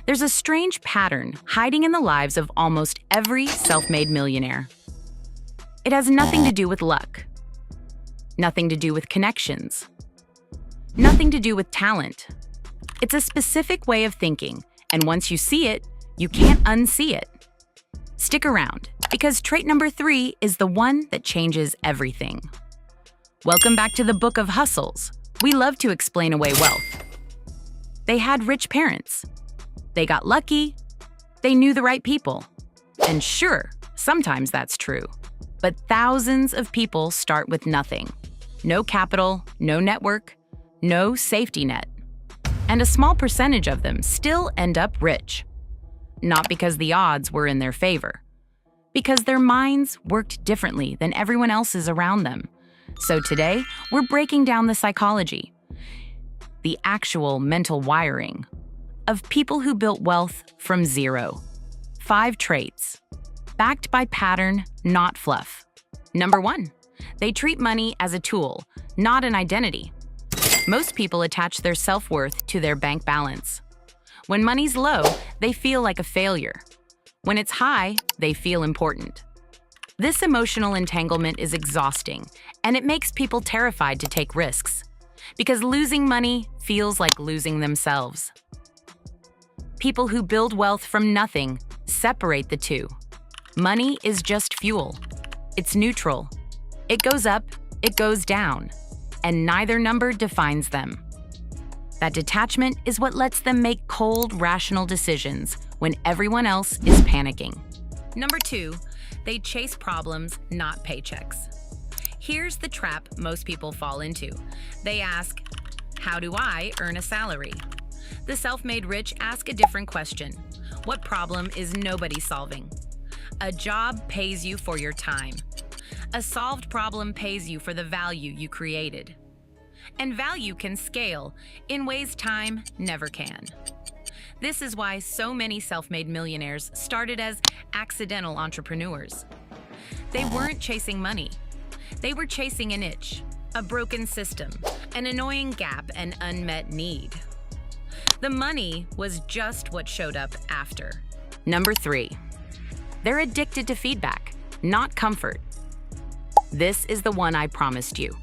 There's a strange pattern hiding in the lives of almost every self-made millionaire. It has nothing to do with luck, nothing to do with connections, nothing to do with talent. It's a specific way of thinking, and once you see it, you can't unsee it. Stick around, because trait number 3 is the one that changes everything. Welcome back to the Book of Hustles. We love to explain away wealth. They had rich parents. They got lucky. They knew the right people. And sure, sometimes that's true. But thousands of people start with nothing. No capital, no network, no safety net. And a small percentage of them still end up rich. Not because the odds were in their favor, because their minds worked differently than everyone else's around them. So today, we're breaking down the psychology, the actual mental wiring of people who built wealth from zero. 5 traits, backed by pattern, not fluff. Number 1, they treat money as a tool, not an identity. Most people attach their self-worth to their bank balance. When money's low, they feel like a failure. When it's high, they feel important. This emotional entanglement is exhausting, and it makes people terrified to take risks, because losing money feels like losing themselves. People who build wealth from nothing separate the two. Money is just fuel. It's neutral. It goes up, it goes down, and neither number defines them. That detachment is what lets them make cold, rational decisions when everyone else is panicking. Number 2, they chase problems, not paychecks. Here's the trap most people fall into. They ask, how do I earn a salary? The self-made rich ask a different question. What problem is nobody solving? A job pays you for your time. A solved problem pays you for the value you created. And value can scale in ways time never can. This is why so many self-made millionaires started as accidental entrepreneurs. They weren't chasing money. They were chasing an itch, a broken system, an annoying gap, an unmet need. The money was just what showed up after. Number 3, they're addicted to feedback, not comfort. This is the one I promised you.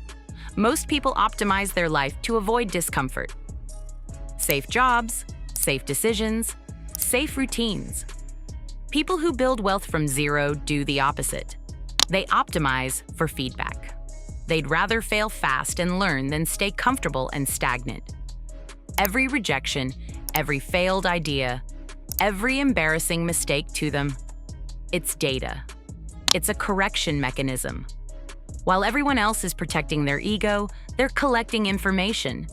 Most people optimize their life to avoid discomfort. Safe jobs, safe decisions, safe routines. People who build wealth from zero do the opposite. They optimize for feedback. They'd rather fail fast and learn than stay comfortable and stagnant. Every rejection, every failed idea, every embarrassing mistake to them, it's data. It's a correction mechanism. While everyone else is protecting their ego, they're collecting information.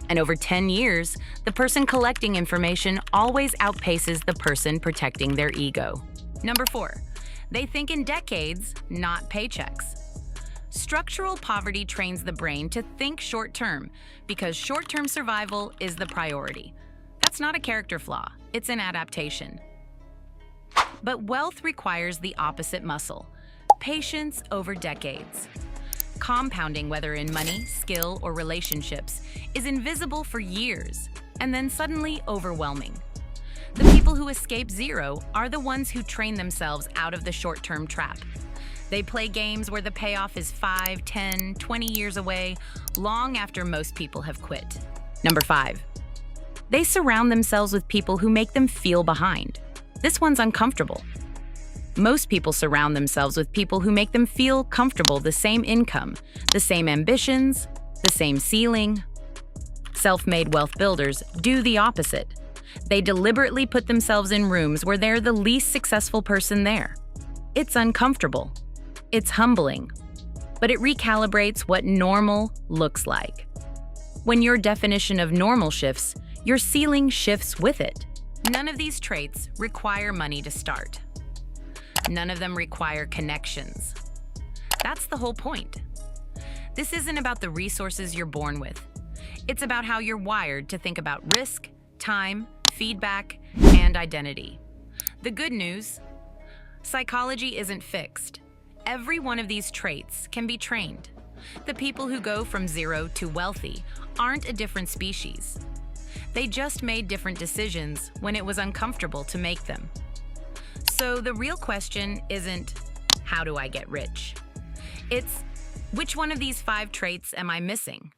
And over 10 years, the person collecting information always outpaces the person protecting their ego. Number 4, they think in decades, not paychecks. Structural poverty trains the brain to think short-term because short-term survival is the priority. That's not a character flaw, it's an adaptation. But wealth requires the opposite muscle, patience over decades. Compounding, whether in money, skill, or relationships, is invisible for years and then suddenly overwhelming. The people who escape zero are the ones who train themselves out of the short-term trap. They play games where the payoff is 5, 10, 20 years away, long after most people have quit. Number 5, they surround themselves with people who make them feel behind. This one's uncomfortable. Most people surround themselves with people who make them feel comfortable, the same income, the same ambitions, the same ceiling. Self-made wealth builders do the opposite. They deliberately put themselves in rooms where they're the least successful person there. It's uncomfortable. It's humbling. But it recalibrates what normal looks like. When your definition of normal shifts, your ceiling shifts with it. None of these traits require money to start. None of them require connections. That's the whole point. This isn't about the resources you're born with. It's about how you're wired to think about risk, time, feedback, and identity. The good news: psychology isn't fixed. Every one of these traits can be trained. The people who go from zero to wealthy aren't a different species. They just made different decisions when it was uncomfortable to make them. So the real question isn't, how do I get rich? It's, which one of these 5 traits am I missing?